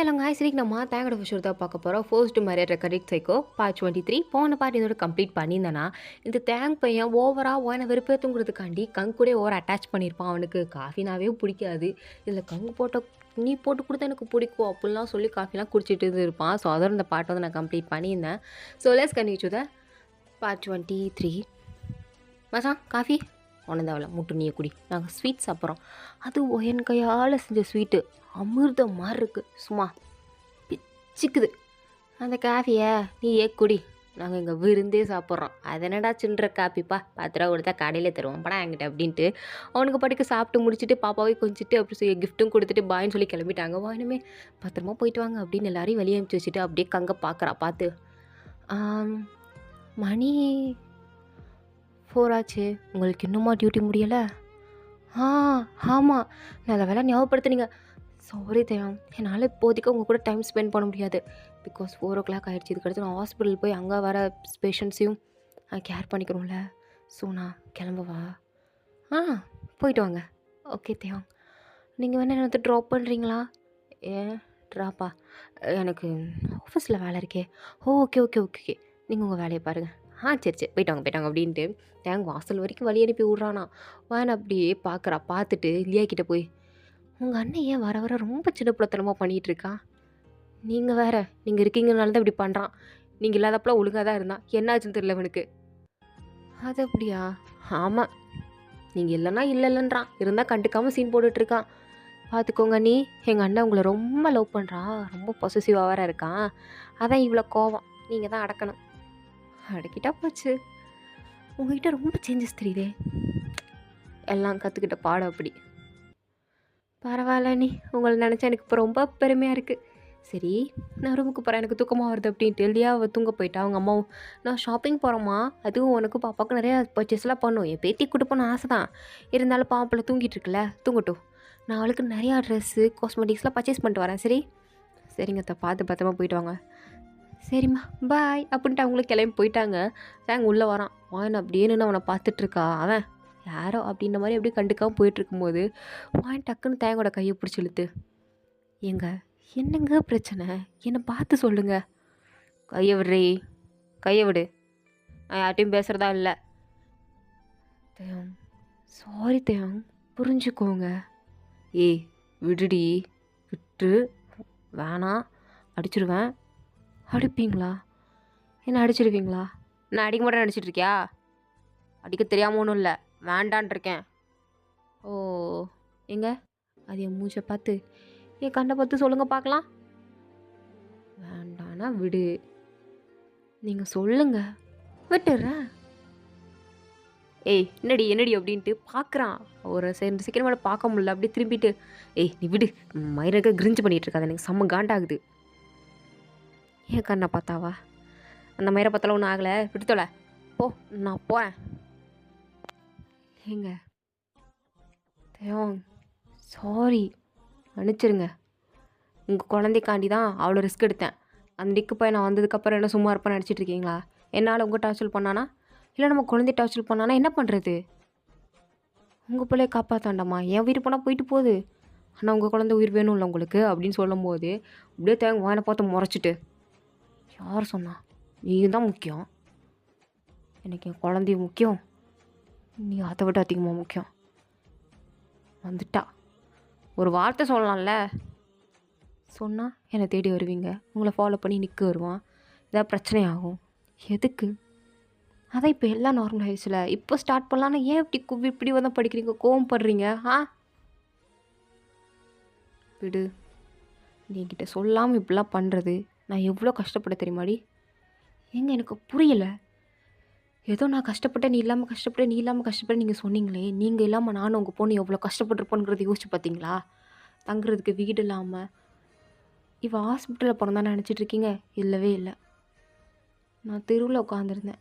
Hello guys, இன்னைக்கு நம்ம தேங்கோட விஷயம் தான் பார்க்க போகிறோம். First married recording psycho part 23. போன பார்ட் இதோட கம்ப்ளீட் பண்ணியிருந்தேன்னா, இந்த தேங்க் பையன் ஓவராக ஓன வெறுப்பேற்றுங்கிறதுக்காண்டி கங்கு கூட ஓவர் அட்டாச் பண்ணியிருப்பான். அவனுக்கு காஃபினாவே பிடிக்காது. இதில் கங்கு போட்ட நீ போட்டு கொடுத்தா எனக்கு பிடிக்கும் அப்படிலாம் சொல்லி காஃபிலாம் குடிச்சிட்டு இருப்பான். ஸோ அதோட இந்த பார்ட் வந்து நான் கம்ப்ளீட் பண்ணியிருந்தேன். So let's continue to the part 23. மச்சான் காஃபி உனக்கு அவளை முட்டு நீயே குடி, நாங்கள் ஸ்வீட் சாப்பிட்றோம். அது என் கையால் செஞ்ச ஸ்வீட்டு அமிர்தம் மாதிரி இருக்குது, சும்மா பிச்சுக்குது. அந்த காஃபியை நீ குடி, நாங்கள் இங்கே விருந்தே சாப்பிட்றோம். அது என்னடா சின்ன காப்பிப்பா, 10 ரூபா கொடுத்தா கடையில் தருவோம் படா என்கிட்ட அப்படின்ட்டு அவனுக்கு படிக்க சாப்பிட்டு முடிச்சுட்டு பாப்பாவே கொஞ்சிட்டு அப்படி கிஃப்ட்டும் கொடுத்துட்டு பாயின்னு சொல்லி கிளம்பிட்டாங்க. வாயினுமே பத்திரமா போயிட்டு வாங்க அப்படின்னு எல்லாரையும் வெளியே அனுப்பிச்சி வச்சுட்டு அப்படியே கங்க பார்க்குறா. பார்த்து மணி 4 ஆச்சு, உங்களுக்கு இன்னுமா டியூட்டி முடியலை? ஆமாம், நல்ல வேலை ஞாபகப்படுத்துனீங்க. சாரி தேவம், என்னால் இப்போதைக்கு உங்கள் கூட டைம் ஸ்பெண்ட் பண்ண முடியாது. பிகாஸ் 4 o'clock ஆகிடுச்சு. இதுக்கடுத்து நான் ஹாஸ்பிட்டல் போய் அங்கே வர பேஷண்ட்ஸையும் கேர் பண்ணிக்கணும்ல. ஸோ நான் கிளம்பவா? போயிட்டு வாங்க. ஓகே தேவம், நீங்கள் வேணால் என்ன ட்ராப் பண்ணுறீங்களா? ட்ராப்பா? எனக்கு ஆஃபீஸில் வேலை இருக்கே. ஓகே ஓகே ஓகே ஓகே, நீங்கள் உங்கள் வேலையை பாருங்கள். சரி போயிட்டாங்க அப்படின்ட்டு தேங்க வாசல் வரைக்கும் வழி அனுப்பி விட்றானா. வேன் அப்படியே பார்க்குறா. பார்த்துட்டு லியா கிட்டே போய், உங்கள் அண்ணன் ஏன் வர வர ரொம்ப சின்ன பிள்ளைத்தனமாக பண்ணிகிட்ருக்கா? நீங்கள் வேறு, நீங்கள் இருக்கீங்கனால தான் இப்படி பண்ணுறான். நீங்கள் இல்லாதப்பெல்லாம் ஒழுங்காக தான் இருந்தான், என்னாச்சுன்னு தெரியல அவனுக்கு. அது அப்படியா? ஆமாம், நீங்கள் இல்லைன்னா இல்லைன்றான், இருந்தால் கண்டுக்காமல் சீன் போட்டுட்ருக்கான். பார்த்துக்கோங்க நீ, எங்கள் அண்ணன் உங்களை ரொம்ப லவ் பண்ணுறான், ரொம்ப பொசசிவாக வேறு இருக்கான். அதான் இவ்வளோ கோவம், நீங்கள் தான் அடக்கணும். அடக்கிட்டா போச்சு. உங்ககிட்ட ரொம்ப சேஞ்சஸ் தெரியுதே. எல்லாம் கற்றுக்கிட்ட பாடம் அப்படி. பரவாயில்ல நீ, உங்களை நினச்சா எனக்கு இப்போ ரொம்ப பெருமையாக இருக்குது. சரி, நான் ரூமுக்கு போகிறேன், எனக்கு தூக்கமாக வருது அப்படின்ட்டு இல்லையா அவள் தூங்க போயிட்டா. அவங்க அம்மாவும், நான் ஷாப்பிங் போகிறோம்மா, அதுவும் உனக்கு பாப்பாவுக்கு நிறையா பர்ச்சேஸ்லாம் பண்ணும். என் பேத்தி கொடுப்போன்னு ஆசை தான், இருந்தாலும் பாப்பில் தூங்கிட்டு இருக்குல்ல, தூங்கட்டும். நான் அவளுக்கு நிறையா ட்ரெஸ்ஸு காஸ்மெட்டிக்ஸ்லாம் பர்ச்சேஸ் பண்ணிட்டு வரேன். சரிங்க பார்த்து பத்திரமா போயிட்டு வாங்க. சரிம்மா பாய் அப்படின்ட்டு அவங்களும் கிளம்பி போயிட்டாங்க. தேங்க உள்ளே வரான். வாயன் அப்படியே நின்று அவனை பார்த்துட்ருக்கா. அவன் யாரோ அப்படின்ற மாதிரி அப்படியே கண்டுக்காமல் போயிட்டுருக்கும்போது வாயன் டக்குன்னு தேங்கோட கையை பிடிச்சி இழுத்து, என்னங்க பிரச்சனை, என்னை பார்த்து சொல்லுங்க. கையை விடுறே, கையை விடு, நான் யார்ட்டையும் பேசுகிறதா இல்லை. தேவம் சாரி தேவம், புரிஞ்சுக்கோங்க. விடுடி, விட்டு வேணாம், அடிச்சிடுவேன். அடிப்பீங்களா? என்ன அடிச்சிடுவீங்களா? நான் அடிக்க மாட்டேன் அடிச்சிட்ருக்கியா? அடிக்க தெரியாமல் ஒன்றும் இல்லை, வேண்டான் இருக்கேன். ஓ எங்க அது என் மூச்சை பார்த்து என் கண்ணை பார்த்து சொல்லுங்க பார்க்கலாம். வேண்டானா விடு, நீங்கள் சொல்லுங்க, விட்டுடுறேன். என்னடி அப்படின்ட்டு பார்க்குறான். ஒரு 2 செகண்ட் மேலே பார்க்க முடியல. அப்படியே திரும்பிட்டு, நீ விடு, மயிரக கிரிஞ்சு பண்ணிகிட்டு இருக்காது, எனக்கு செம்ம காண்டாகுது. ஏன் கண்ணை பார்த்தாவா? அந்த மயிரை பார்த்தாலும் ஒன்றும் ஆகலை, விட்டுத்தோல போ, நான் போகிறேன். ஏங்க தேவம் சாரி, மன்னிச்சிருங்க. உங்கள் குழந்தைக்காண்டி தான் அவ்வளோ ரிஸ்க் எடுத்தேன். அந்த டிக்கு போய் நான் வந்ததுக்கப்புறம் என்ன சும்மா இருப்பேன்னு நினச்சிட்டு இருக்கீங்களா? என்னால் உங்கள் டார்ச்சல் பண்ணானா, இல்லை நம்ம குழந்தை டார்ச்சல் பண்ணானா என்ன பண்ணுறது? உங்கள் பிள்ளைய காப்பாற்றாண்டாமா, என் உயிர் போனால் போயிட்டு போகுது, ஆனால் உங்கள் குழந்தை உயிர் வேணும்ல உங்களுக்கு அப்படின்னு சொல்லும் போது அப்படியே தேங்க வாயனை பார்த்து முறைச்சிட்டு, யார் சொன்னா? நீ தான் முக்கியம், எனக்கு என் குழந்தைய முக்கியம், நீ அதை விட அதிகமாக முக்கியம். வந்துட்டா ஒரு வார்த்தை சொல்லலாம்ல, சொன்னால் என்னை தேடி வருவீங்க, உங்களை ஃபாலோ பண்ணி நிற்க வருவான், ஏதாவது பிரச்சனை ஆகும். எதுக்கு? அதான் இப்போ எல்லாம் நார்மல் ஆயிடுச்சுல, இப்போ ஸ்டார்ட் பண்ணலான்னா ஏன் இப்படி வந்து படிக்கிறீங்க, கோவப்படுறீங்க? விடு, நீ என்கிட்ட சொல்லாமல் இப்படிலாம் பண்ணுறது நான் எவ்வளோ கஷ்டப்பட தெரியுமாடி? எனக்கு புரியலை. ஏதோ நான் கஷ்டப்பட்டேன், நீ இல்லாமல் கஷ்டப்பட்டேன், நீ இல்லாமல் கஷ்டப்பட்டேன் நீங்கள் சொன்னீங்களே, நீங்கள் இல்லாமல் நானும் உங்கள் பொண்ணு எவ்வளோ கஷ்டப்பட்டுருப்போங்கிறது யோசிச்சு பார்த்தீங்களா? தங்குறதுக்கு வீடு இல்லாமல் இவள் ஹாஸ்பிட்டலில் போனதான் நினச்சிட்டு இருக்கீங்க? இல்லவே இல்லை, நான் தெருவில் உட்காந்துருந்தேன்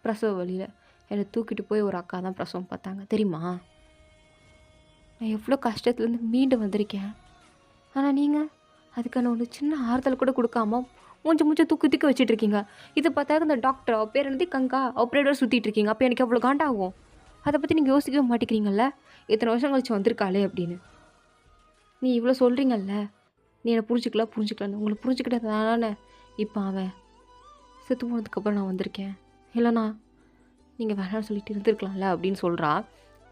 பிரசவ வழியில், என்னை தூக்கிட்டு போய் ஒரு அக்கா தான் பிரசவம் பார்த்தாங்க தெரியுமா? நான் எவ்வளோ கஷ்டத்துலேருந்து மீண்டு வந்திருக்கேன். ஆனால் நீங்கள் அதுக்கான ஒரு சின்ன ஆறுதல் கூட கொடுக்காம மூஞ்ச தூக்கி வச்சுட்ருக்கீங்க. இது பார்த்தாக்க இந்த டாக்டர் பேர் என்னது கங்கா ஆப்ரேட்டர் சுற்றிட்டு இருக்கீங்க. அப்போ எனக்கு எவ்வளோ காண்டாகும்? அதை பற்றி நீங்கள் யோசிக்கவே மாட்டேங்கிறீங்கல்ல, எத்தனை வருஷம் கழிச்சு வந்திருக்காளே அப்படின்னு. நீ இவ்வளோ சொல்கிறீங்கல்ல, நீ என்னை புரிஞ்சுக்கலன்னு உங்களை புரிஞ்சுக்கிட்டது தானே இப்போ அவன் செத்து போனதுக்கப்புறம் நான் வந்திருக்கேன். இல்லைண்ணா நீங்கள் வேணாம்னு சொல்லிட்டு இருந்திருக்கலாம்ல அப்படின்னு சொல்கிறா.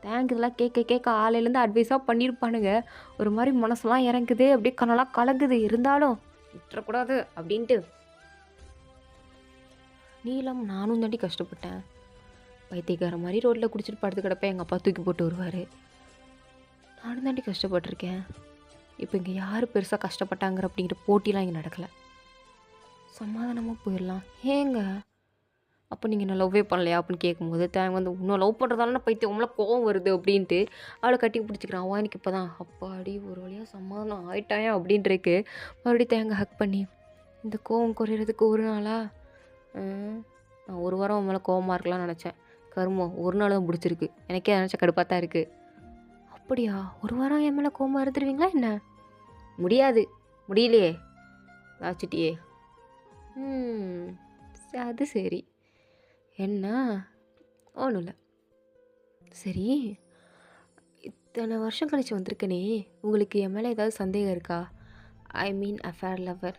தேங்க் இதெல்லாம் கேட்க கேட்க ஆலையிலேருந்து அட்வைஸாக பண்ணியிருப்பானுங்க. ஒரு மாதிரி மனசெல்லாம் இறங்குது, அப்படியே கண்ணெல்லாம் கலங்குது. இருந்தாலும் விட்டுறக்கூடாது அப்படின்ட்டு நீலம் நானும் தாண்டி கஷ்டப்பட்டேன். பைத்தியக்கார மாதிரி ரோட்டில் குடிச்சிட்டு படுத்து கிடப்பேன். எங்கள் அப்பா தூக்கி போட்டு வருவார். நானும் தாண்டி கஷ்டப்பட்டிருக்கேன். இப்போ இங்கே யார் பெருசாக கஷ்டப்பட்டாங்கிற அப்படிங்கிற போட்டிலாம் இங்கே நடக்கலை. சமாதானமாக போயிடலாம். ஏங்க அப்போ நீங்கள் என்ன லவ்வே பண்ணலையா அப்படின்னு கேட்கும்போது தேங்க வந்து இன்னும் லவ் பண்ணுறதால பைத்தியம் உங்களை கோவம் வருது அப்படின்ட்டு அவளை கட்டி பிடிச்சிக்கிறான். அவன் எனக்கு இப்போ தான் அப்பாடி ஒரு வழியாக சமாதானம் ஆயிட்டாயா அப்படின்ட்டுருக்கு. மறுபடியும் தேங்க ஹக் பண்ணி இந்த கோவம் குறையிறதுக்கு ஒரு நாளா நான் ஒரு வாரம் அவன் மேலே கோவமாக இருக்கலாம்னு நினச்சேன். கருமம் ஒரு நாள் தான் பிடிச்சிருக்கு. எனக்கே நினச்சா கடுப்பாக தான் இருக்குது. அப்படியா ஒரு வாரம் என் மேலே கோவமாக இருந்துருவீங்களா என்ன? முடியாது, முடியலையே, ஆச்சிட்டியே. அது சரி, என்ன ஒன்றும் இல்லை. சரி, இத்தனை வருஷம் கழிச்சு வந்திருக்கனே, உங்களுக்கு என் மேலே ஏதாவது சந்தேகம் இருக்கா? ஐ மீன் அஃபேர் லவர்.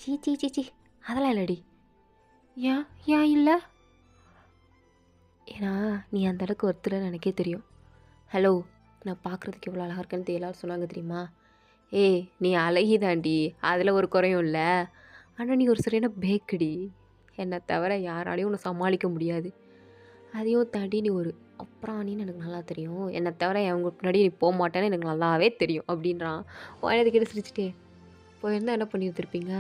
சீ சீ சீ சீ அதெல்லாம் இல்லடி. ஏன் ஏன் இல்லை? ஏன்னா நீ அந்த அளவுக்கு ஒருத்தர்னு எனக்கே தெரியும். ஹலோ, நான் பார்க்குறதுக்கு எவ்வளோ அழகாக இருக்கேன்னு எல்லாரும் சொன்னாங்க தெரியுமா? ஏய் நீ அழகிதாண்டி, அதில் ஒரு குறையும் இல்லை. ஆனால் நீ ஒரு சரியான பேக்கடி. என்னை தவிர யாராலையும் உன்னை சமாளிக்க முடியாது. அதையும் தாண்டி நீ ஒரு அப்புறானின்னு எனக்கு நல்லா தெரியும். என்னை தவிர அவங்க முன்னாடி நீ போக மாட்டேன்னு எனக்கு நல்லாவே தெரியும் அப்படின்றான். வாயினது கேட்டு சிரிச்சிட்டே போயிருந்தா என்ன பண்ணி வச்சுருப்பீங்க?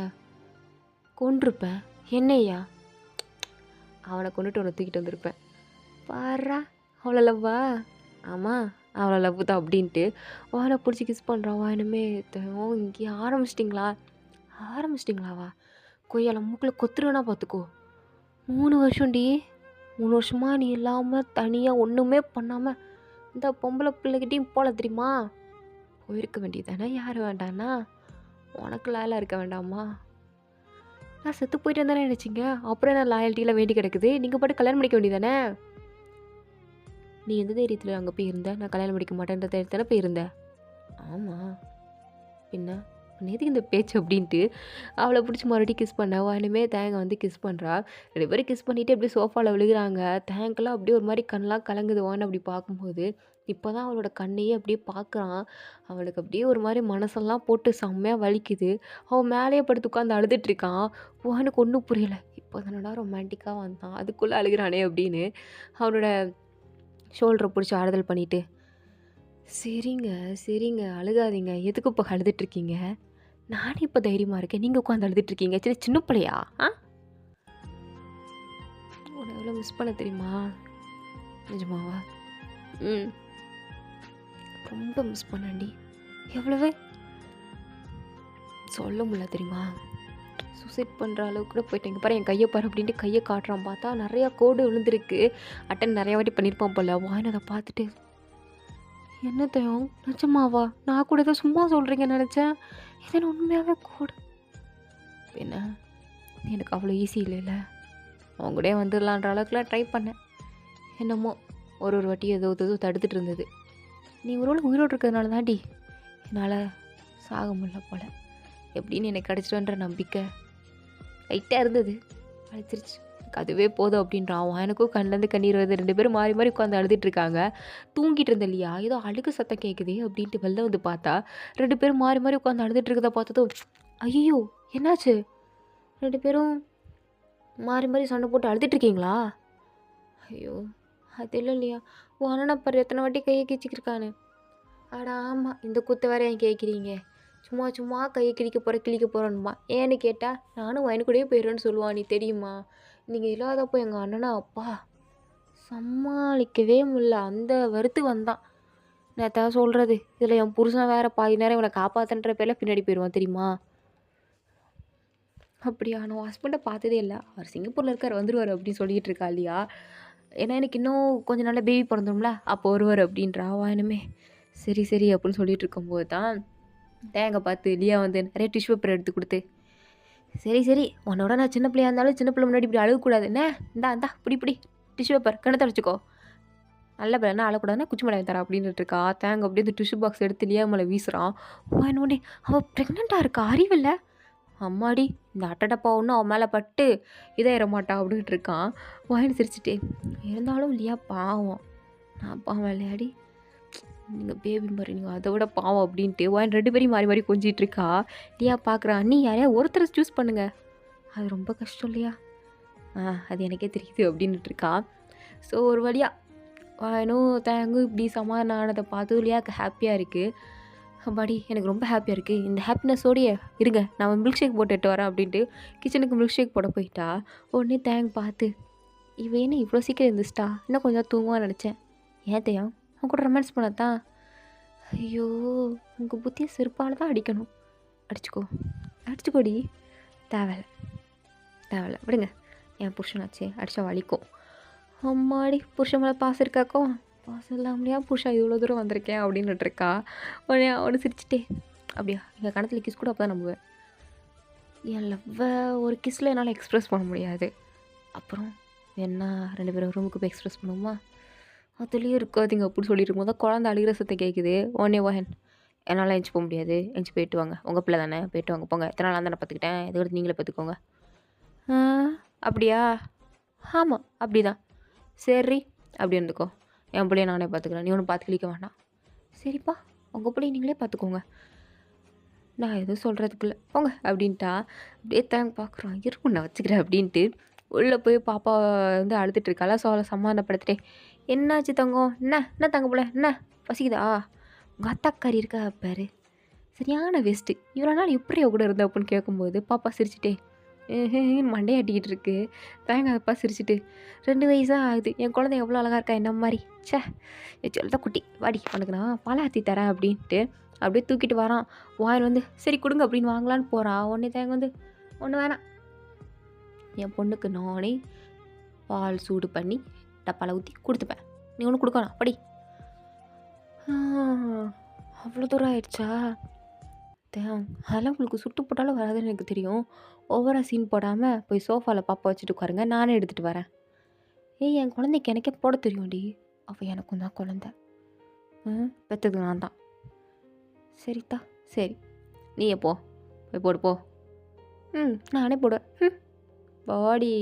கொண்டிருப்பேன். என்னையா? அவனை கொண்டுட்டு உன்னை தூக்கிட்டு வந்திருப்பேன். பாரா அவ்வளோ லவ்வா? ஆமாம் அவ்வளோ லவ் தான் அப்படின்ட்டு வானை பிடிச்சி கிஸ் பண்ணுறான். வாயினுமே இங்கே ஆரம்பிச்சிட்டிங்களாவா? கொய்யால மூக்கில் கொத்துருவேனா பார்த்துக்கோ. 3 வருஷம்டி, 3 வருஷமாக நீ இல்லாமல் தனியாக ஒன்றுமே பண்ணாமல் இந்த பொம்பளை பிள்ளைகிட்டையும் போல தெரியுமா? போயிருக்க வேண்டியதானே. யார் வேண்டாண்ணா? உனக்கு லாயலாக இருக்க வேண்டாமா? நான் செத்து போயிட்டு இருந்தானே நினச்சிங்க. அப்புறம் என்ன லாயல்ட்டியில் வேண்டி கிடக்குது? நீங்கள் பாட்டு கல்யாணம் பண்ணிக்க வேண்டியதானே? நீ எந்த தைரியத்தில் அங்கே போய் இருந்த? நான் கல்யாணம் பண்ணிக்க மாட்டேன்ற தைரியத்தானே போயிருந்த? ஆமாம், பின்ன நேற்றுக்கு இந்த பேச்சு அப்படின்ட்டு அவளை பிடிச்சி மறுபடியும் கிஸ் பண்ண வானுமே தேங்க வந்து கிஸ் பண்ணுறா. 2 பேரும் கிஸ் பண்ணிவிட்டு அப்படியே சோஃபாவில் விழுகிறாங்க. தேங்கெல்லாம் அப்படியே ஒரு மாதிரி கண்ணெலாம் கலங்குது. வான்னு அப்படி பார்க்கும்போது இப்போ தான் அவளோட கண்ணையே அப்படியே பார்க்குறான். அவளுக்கு அப்படியே ஒரு மாதிரி மனசெல்லாம் போட்டு செம்மையாக வலிக்குது. அவன் மேலேயே படுத்து உட்காந்து அழுதுட்ருக்கான். வானுக்கு ஒன்றும் புரியலை. இப்போ தானடா ரொமான்டிக்காக வந்தான், அதுக்குள்ளே அழுகிறானே அப்படின்னு அவனோட ஷோல்டரை பிடிச்சி ஆறுதல் பண்ணிவிட்டு சரிங்க அழுகாதீங்க, எதுக்கு இப்போ அழுதுட்ருக்கீங்க? நானே இப்போ தைரியமாக இருக்கேன், நீங்கள் உட்காந்து அழுதுட்ருக்கீங்க. சரி சின்ன பிள்ளையா? உன்னை எவ்வளோ மிஸ் பண்ண தெரியுமா? நிஜமாவா? ரொம்ப மிஸ் பண்ணேன்டி. எவ்வளவு சொல்ல முடியல தெரியுமா? சூசைட் பண்ணுற அளவுக்கு கூட போயிட்டேங்க. பாரு என் கையை பாரு அப்படின்ட்டு கையை காட்டுறான். பார்த்தா நிறையா கோடு விழுந்திருக்கு. அட்டன் நிறையா வாட்டி பண்ணியிருப்பான் போல. வாயின்னு அதை பார்த்துட்டு என்ன தெரியும்? நிஜமாவா? நான் கூட ஏதோ சும்மா சொல்கிறீங்கன்னு நினச்சேன். இது உண்மையாகவே கூட என்ன? எனக்கு அவ்வளோ ஈஸி இல்லைல்ல. அவங்க கூட வந்துடலான்ற அளவுக்குலாம் ட்ரை பண்ணேன். என்னமோ ஒரு வாட்டி ஏதோ தடுத்துட்டு இருந்தது. நீ ஒரு வேளை உயிரோடு இருக்கிறதுனால தாண்டி என்னால் சாக முடியல போல். எப்படின்னு எனக்கு கிடச்சிடுன்ற நம்பிக்கை லைட்டாக இருந்தது. அழைச்சிருச்சு. அதுவே போதும் அப்படின்றான். எனக்கும் கண்ணிலேருந்து கண்ணீர் வருது. 2 பேரும் மாறி மாறி உட்காந்து அழுதுட்ருக்காங்க. தூங்கிட்டு இருந்தேன் இல்லையா, ஏதோ அழுகு சத்தம் கேட்குது அப்படின்ட்டு வெளில வந்து பார்த்தா 2 பேரும் மாறி மாறி உட்காந்து அழுதுட்டு இருக்கதை பார்த்ததும் ஐயோ என்னாச்சு? 2 பேரும் மாறி மாறி சண்டை போட்டு அழுதுட்ருக்கீங்களா? ஐயோ அது இல்லை இல்லையா. அண்ணனை பாரு எத்தனை வாட்டி கையை கிழிச்சிக்கிருக்கானு. அடா ஆமாம், இந்த குத்தை வேற ஏன் கேட்குறீங்க? சும்மா கையை கிழிக்க போகிறேன்னுமா. ஏன்னு கேட்டால் நானும் வயனுக்கூடயே போயிடுறேன்னு சொல்லுவான். நீ தெரியுமா? நீங்கள் இல்லாதப்போ எங்கள் அண்ணனா அப்பா சமாளிக்கவே முடியல. அந்த வருத்து வந்தான். நான் எதாவது சொல்கிறது, இதில் என் புருஷன் வேறு பாதி நேரம் இவனை காப்பாற்றுன்ற பேரில் பின்னாடி போயிடுவான் தெரியுமா? அப்படியா? நான் ஹஸ்பண்டை பார்த்ததே இல்லை. அவர் சிங்கப்பூரில் இருக்கார், வந்துடுவார் அப்படின்னு சொல்லிகிட்டு இருக்கா இல்லையா. ஏன்னா எனக்கு இன்னும் கொஞ்சம் நாளில் பேபி பிறந்துடும்ல, அப்போ வருவார் அப்படின்றா. வாயனுமே சரி அப்படின்னு சொல்லிட்டு இருக்கும்போது தான் தேங்க பார்த்து லியா வந்து நிறைய டிஷ்யூ பேப்பர் எடுத்து கொடுத்து சரி உன்னோட நான் சின்ன பிள்ளையாக இருந்தாலும் சின்ன பிள்ளை முன்னாடி இப்படி அழுகக்கூடாது என்ன? இந்தா பிடி டிஷ்யூ பேப்பர் கணத்தை வச்சுக்கோ. நல்ல பையனா அழக்கூடாதுன்னா குச்சி மிளகாய் தரேன் அப்படின்னுட்டு இருக்கா. தேங்க அப்படியே இந்த டிஷ்யூ பாக்ஸ் எடுத்து லியா மேலே வீசுறான். வாயினோடனே அவள் ப்ரெக்னெண்ட்டாக இருக்கா, அறிவில்ல. அம்மாடி இந்த அட்டடப்பா ஒன்றும் அவன் மேலே பட்டு இதாயிட மாட்டா அப்படின்ட்டு இருக்கான். வாயின்னு சிரிச்சிட்டே, இருந்தாலும் லியா பாவம், நான் பாவம் இல்லையாடி, நீங்கள் பேபி மாதிரி நீங்கள் அதை விட பாவம் அப்படின்ட்டு வாயின் 2 பேரையும் மாறி மாறி கொஞ்சிட்டு இருக்கா. லியா பார்க்குறா, நீ யாரையா ஒருத்தரை சூஸ் பண்ணுங்க, அது ரொம்ப கஷ்டம் இல்லையா. அது எனக்கே தெரியுது அப்படின்ட்டு இருக்கா. ஸோ ஒரு வழியாக வாயனும் தேங்கும் இப்படி சமாதானம் ஆனதை பார்த்து லியாவுக்கு ஹாப்பியாக இருக்குது. அம்மாடி எனக்கு ரொம்ப ஹாப்பியாக இருக்குது, இந்த ஹாப்பினஸோடையே இருங்க நான் மில்க் ஷேக் போட்டு எட்டு வரேன் அப்படின்ட்டு கிச்சனுக்கு மில்க் ஷேக் போட போயிட்டா. உடனே தேங் பார்த்து, இவன் என்ன இவ்வளோ சீக்கிரம் இருந்துச்சிட்டா, இன்னும் கொஞ்சம் தூங்குவான்னு நினச்சேன். ஏன் தேயம் அவன் கூட ரொமான்ஸ் பண்ணத்தான். ஐயோ உங்கள் புத்தியை செருப்பால் தான் அடிக்கணும். அடிச்சுக்கோடி. தேவையில்ல தேவையில்ல விடுங்க, என் புருஷனாச்சே அடித்தா வலிக்கும். அம்மாடி புருஷன் மேலே பாசம் இருக்காக்கோ, பாசம் இல்லாமலையா புருஷன் இவ்வளோ தூரம் வந்திருக்கேன் அப்படின்னுட்டு இருக்கா. உடனே அவனு சிரிச்சிட்டே, அப்படியா எங்கள் கணத்தில் கிஸ் கூட அப்போ தான் நம்புவேன். என் லவ்வை ஒரு கிஸ்ஸில் என்னால் எக்ஸ்ப்ரெஸ் பண்ண முடியாது. அப்புறம் என்ன 2 பேரும் ரூமுக்கு போய் எக்ஸ்ப்ரெஸ் பண்ணுவோமா, அதுலேயும் இருக்காதுங்க அப்படின்னு சொல்லிட்டு இருக்கும்போது தான் குழந்தை அழுகிற சத்தை கேட்குது. உடனே வாஹன், என்னால் எஞ்சி போக முடியாது, எஞ்சி போயிட்டு வாங்க, உங்கள் பிள்ளை தானே போயிட்டு வாங்க, போங்க, எத்தனை நாள் தானே பார்த்துக்கிட்டேன், இதை விட நீங்களே பார்த்துக்கோங்க. அப்படியா, ஆமாம் அப்படி தான், சரி அப்படி இருந்துக்கோ, என் பிள்ளைய நானே பார்த்துக்கிறேன், நீ ஒன்றும் பார்த்து கிளிக்க வேண்டாம். சரிப்பா உங்கள் பிள்ளைய நீங்களே பார்த்துக்கோங்க, நான் எதுவும் சொல்கிறதுக்குள்ள போங்க அப்படின்ட்டா. அப்படியே தேங்க பார்க்குறோம், இருக்கும் நான் வச்சுக்கிறேன் அப்படின்ட்டு உள்ளே போய் பாப்பா வந்து அழுதுட்டு இருக்காளா. ஸோ அவளை சமாதானப்படுத்திட்டே, என்னாச்சு தங்கம், என்ன தங்க போல, என்ன பசிக்குதா, உங்கள் அத்தாக்காரி இருக்கா பாரு, சரியான வேஸ்ட்டு, இவ்வளோ நாள் எப்படி கூட இருந்த அப்படின்னு கேட்கும்போது பாப்பா சிரிச்சிட்டே மண்டையாட்டிக்கிட்டு இருக்கு. தேங்க அப்பா சிரிச்சிட்டு, 2 வயசாக ஆகுது, என் குழந்தை எவ்வளோ அழகாக இருக்கா என்ன மாதிரி, சே சொல்லிதான் குட்டி வாடி உனக்கு நான் பால் ஆற்றி தரேன் அப்படின்ட்டு அப்படியே தூக்கிட்டு வரான். வாயின் வந்து சரி கொடுங்க அப்படின்னு வாங்கலான்னு போகிறான். உடனே தேங்க வந்து, ஒன்று வேணாம், என் பொண்ணுக்கு நானே பால் சூடு பண்ணி டப்பாவில் ஊற்றி கொடுத்துப்பேன், நீ ஒன்று கொடுக்கணும் படி. அவ்வளோ தூரம் ஆயிடுச்சா, அதெல்லாம் உங்களுக்கு சுட்டு போட்டாலும் வராதுன்னு எனக்கு தெரியும், ஓவராக சீன் போடாமல் போய் சோஃபாவில் பாப்பா வச்சுட்டு உட்காருங்க, நானே எடுத்துகிட்டு வரேன். என் குழந்தைக்கு எனக்கே போட தெரியும்டி, அவள் எனக்கும் தான் குழந்தை, பெற்றது நான் தான். சரித்தா சரி நீ எப்போ போய் போடு போ. நானே போடுவேன். பாடி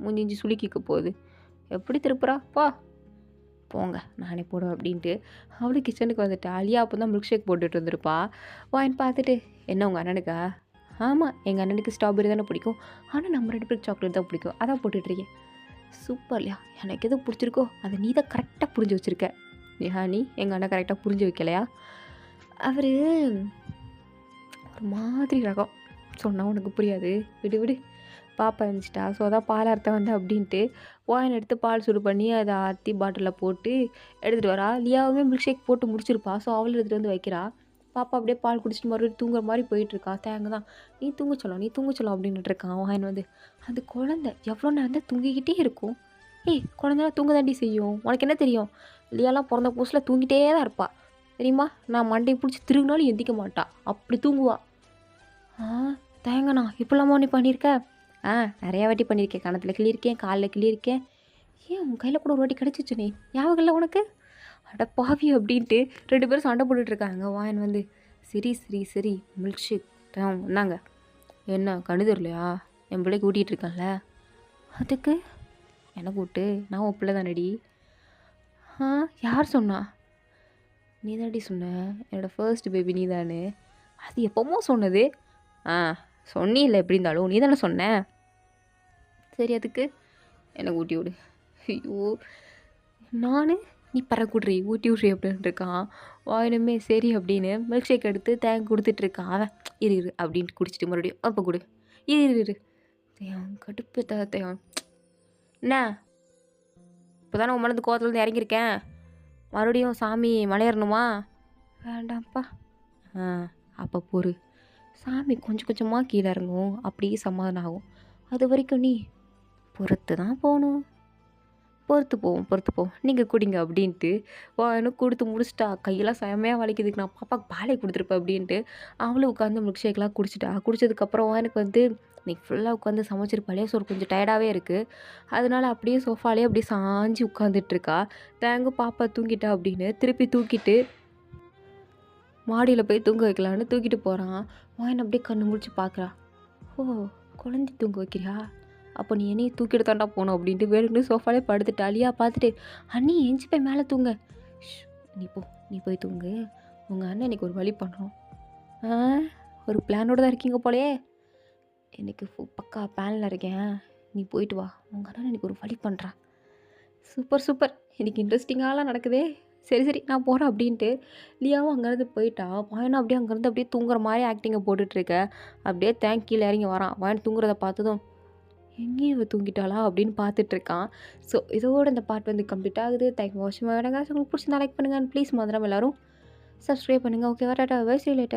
மூஞ்சிஞ்சி சுளுக்கிக்க போகுது, எப்படி திருப்புறா பா, போங்க நானே போடுவேன் அப்படின்ட்டு அவளும் கிச்சனுக்கு வந்துட்டு அலியா அப்போ தான் மில்க் ஷேக் போட்டுட்டு வந்திருப்பா. வாங்கி பார்த்துட்டு, என்ன உங்கள் அண்ணனுக்கா, ஆமாம் எங்கள் அண்ணனுக்கு ஸ்ட்ராபெரி தானே பிடிக்கும், ஆனால் நம்ம 2 பேருக்கு சாக்லேட் தான் பிடிக்கும், அதான் போட்டுட்ருக்கேன். சூப்பர் இல்லையா, எனக்கு எது பிடிச்சிருக்கோ அதை நீ தான் கரெக்டாக புரிஞ்சு வச்சுருக்க. நீ எங்கள் அண்ணன் கரெக்டாக புரிஞ்சு வைக்கலையா, அவர் ஒரு மாதிரி ரகம், சொன்னால் உனக்கு புரியாது, விடு விடு. பாப்பா இருந்துச்சிட்டா, ஸோ அதான் பால் அறுத்த வந்தேன் அப்படின்ட்டு வாயின் எடுத்து பால் சூடு பண்ணி அதை ஆற்றி பாட்டிலில் போட்டு எடுத்துகிட்டு வரா. லியாவுமே மில்க் ஷேக் போட்டு முடிச்சிருப்பா. ஸோ அவளும் எடுத்துகிட்டு வந்து வைக்கிறா. பாப்பா அப்படியே பால் குடிச்சிட்டு மறுபடியும் தூங்குற மாதிரி போயிட்டுருக்கா. தேங்க தான், நீ தூங்க சொல்லும் அப்படின்ட்டு இருக்கான். வாயின் வந்து, அது குழந்தை எவ்வளோ நேரம் தான் தூங்கிக்கிட்டே இருக்கும், குழந்தைலாம் தூங்க தாண்டி செய்யும், உனக்கு என்ன தெரியும், லியாலாம் பிறந்த புதுசில் தூங்கிட்டே தான் இருப்பா தெரியுமா, நான் மண்டையை பிடிச்சி திரும்பினாலும் எந்திக்க மாட்டா, அப்படி தூங்குவா. தேங்கண்ணா இப்போலாமா நீ பண்ணியிருக்க, நிறையா வாட்டி பண்ணியிருக்கேன், கணத்தில் கிள்ளியிருக்கேன், காலில் கிள்ளியிருக்கேன், ஏன் உன் கையில் கூட ஒரு வாட்டி கிடச்சிச்சு, நீ ஞாபகம் இல்லை உனக்கு, அட பாவி அப்படின்ட்டு 2 பேரும் சண்டை போட்டுட்ருக்காங்க. வாயன் வந்து, சரி மில்க் ஷேக் என்னங்க, என்ன கண்ணு தெரியலையா, என் பிள்ளைக்கு ஊட்டிகிட்டு இருக்கேன்ல, அதுக்கு எனக்கு விட்டு, நான் உன் பிள்ளை தானடி. யார் சொன்னா, நீ தாண்டி சொன்ன, என்னோடய ஃபர்ஸ்ட் பேபி நீ தானே, அது எப்போமோ சொன்னது, சொன்னி இல்லை எப்படி இருந்தாலும் நீ தானே சொன்ன, சரி அதுக்கு எனக்கு ஊட்டி விடு. ஐயோ நான் நீ பறக்கூட்றி ஊட்டி விட்றி அப்படின்ட்டு இருக்கான். வாயினுமே சரி அப்படின்னு மில்க் ஷேக் எடுத்து தேங்க கொடுத்துட்ருக்கான். அவன் இரு அப்படின்ட்டு குடிச்சிட்டு மறுபடியும் அப்போ கொடு, இரு தேவன் கடுப்பு தேவன், என்ன இப்போ தானே உன் மனது கோவத்துலேருந்து இறங்கியிருக்கேன், மறுபடியும் சாமி மலையேறணுமா, வேண்டாம்ப்பா. அப்போ பொறு, சாமி கொஞ்சம் கொஞ்சமாக கீழே இறங்கும், அப்படியே சமாதானம் ஆகும், அது வரைக்கும் நீ பொறுத்து தான் போகணும். பொறுத்து போவோம், பொறுத்து போவோம். நீங்க குடிங்க அப்படின்ட்டு, எனக்கு குடுத்து முடிச்சுட்டா. கையெல்லாம் செம்மையா வலிக்குதுக்கு நான் பாப்பாக்கு பாலே குடுத்துருப்பேன் அப்படின்ட்டு, அவளும் உட்காந்து மில்க் ஷேக்லாம் குடிச்சிட்டா. குடிச்சதுக்கப்புறம் எனக்கு வந்து இன்னைக்கு ஃபுல்லா உட்காந்து சமைச்சிருப்பாளே, ஸோ கொஞ்சம் டயர்டாவே இருக்கு. அதனால அப்படியே சோஃபாலயே அப்படியே சாஞ்சு உட்காந்துட்டுருக்கா. தேங்கும் பாப்பா தூங்கிட்டா அப்படின்னு திருப்பி தூக்கிட்டு மாடியில போய் தூங்க வைக்கலான்னு தூக்கிட்டு போறான். வாயன் அப்படியே கண்ணு முழிச்சு பார்க்குறா. ஓ! குழந்தைய தூங்க வைக்கிறியா? அப்போ நீ என்னையும் தூக்கிட்டு தான்டா போணும் அப்படின்ட்டு வேணும்னே சோஃபாலே படுத்துட்டா. லியா பார்த்துட்டு, அண்ணி எந்திச்சு போய் மேலே தூங்க. ஷ்! நீ போ, நீ போய் தூங்கு. உங்க அண்ணன் இன்னைக்கு ஒரு வழி பண்ணணும். ஆ, ஒரு பிளானோட தான் இருக்கீங்க போலயே. இன்னைக்கு பக்கா பிளான்ல இருக்கேன். நீ போயிட்டு வா. உங்க அண்ணன் இன்னைக்கு ஒரு வழி பண்றான். Super, super. இன்னைக்கு இன்ட்ரெஸ்டிங்காலாம் நடக்குதே. சரி, சரி நான் போறேன் அப்படின்ட்டு லியாவும் அங்கேருந்து போயிட்டா. வாயனும் அப்படியே அங்கேருந்து அப்படியே தூங்குற மாரி ஆக்டிங்க போட்டுட்ருக்க. அப்படியே கீழ இறங்கி வரான். வாயன் தூங்குறத பார்த்ததும், எங்கேயும் இவ தூங்கிட்டாளா அப்படின்னு பார்த்துட்ருக்கான். ஸோ இதோட இந்த பார்ட் வந்து கம்ப்ளீட் ஆகுது. தேங்க் யூ ஃபார் வாட்சிங் மை வீடியோ. உங்களுக்கு பிடிச்சிருந்தா லைக் பண்ணுங்க. அண்ட் ப்ளீஸ் மறந்துடாம எல்லாரும் சப்ஸ்கிரைப் பண்ணுங்க. ஓகேவா? டாடா பை. See you later.